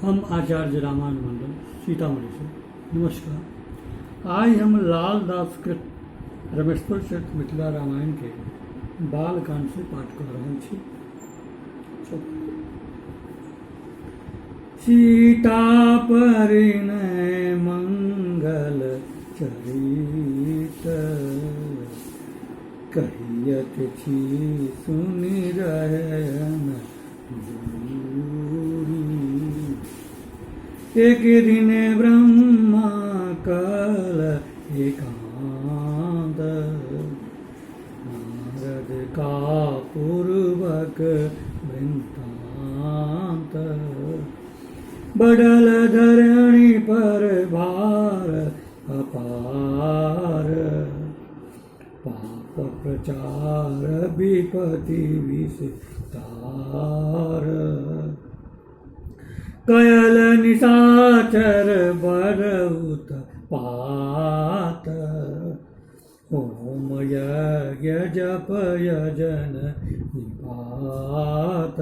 हम आचार्य रामान मंडल सीतामढ़ी से नमस्कार। आज हम लाल दास कृत रमेश्वर चरित मिथिला रामायण के बालकांड से पाठ कर रहे छी। सीता परिणय मंगल चरित कहियत छी सुनि रहन एक दिन ब्रह्मा कल एकांत नारद का पूर्वक वृंतांत बढ़ल धरणी पर भार अपार पाप प्रचार विपत्ति विस्तार कयल निशाचर बरउत पात होम यज्ञ जप यजन निपात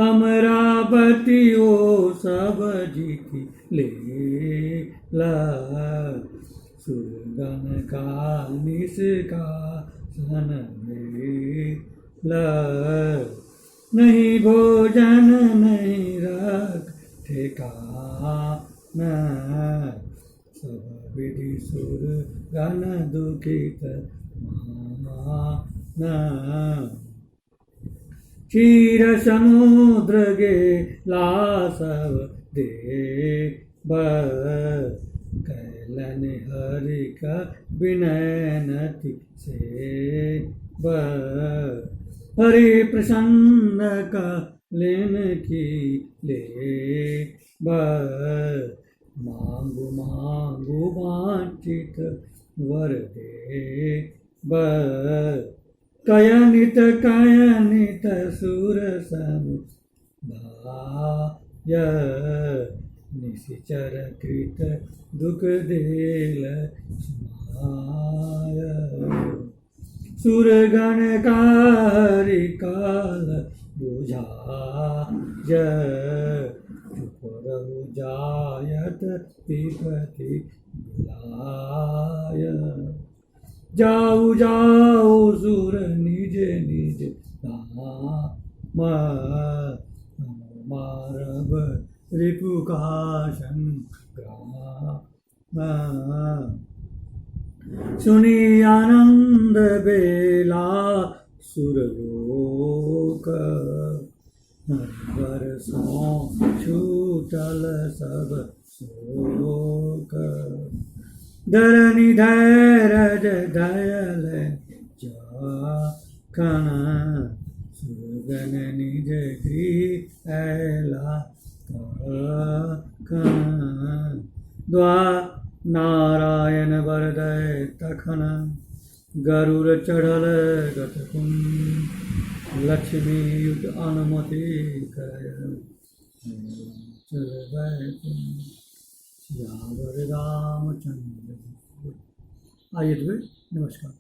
अमरावती ओ सब जीति लेला सुरगण का निष्कासन मेला नहीं भोजन नहीं रख ठिकाना सब विधि सुर गण दुखित माना क्षीर समुद्र गेला सब देव कैलन हरि का विनय नति से हरि प्रसन्न का लेन की ले मांगु मांगु वांछित वर दे कयनित सुर समुदाय निशिचर कृत दुख देल सुनाय सुरगण का हरि काल बुझाय चुप रहु जायत विपत्ति बुलाय जाऊ जाऊ सुर निज निज धाम मारब रिपु का संग्राम सुनी आनंद बेला सुरलोक हर सो छूटल सब शोक धरनी धैर्य दयल जाखन सुगन निज गृह ऐला द्वा नारायण वरदय तखन गरुड़ चढ़ल गतकुन लक्ष्मी युद्ध अनुमति कर चल सियावर रामचंद्र। आइए नमस्कार।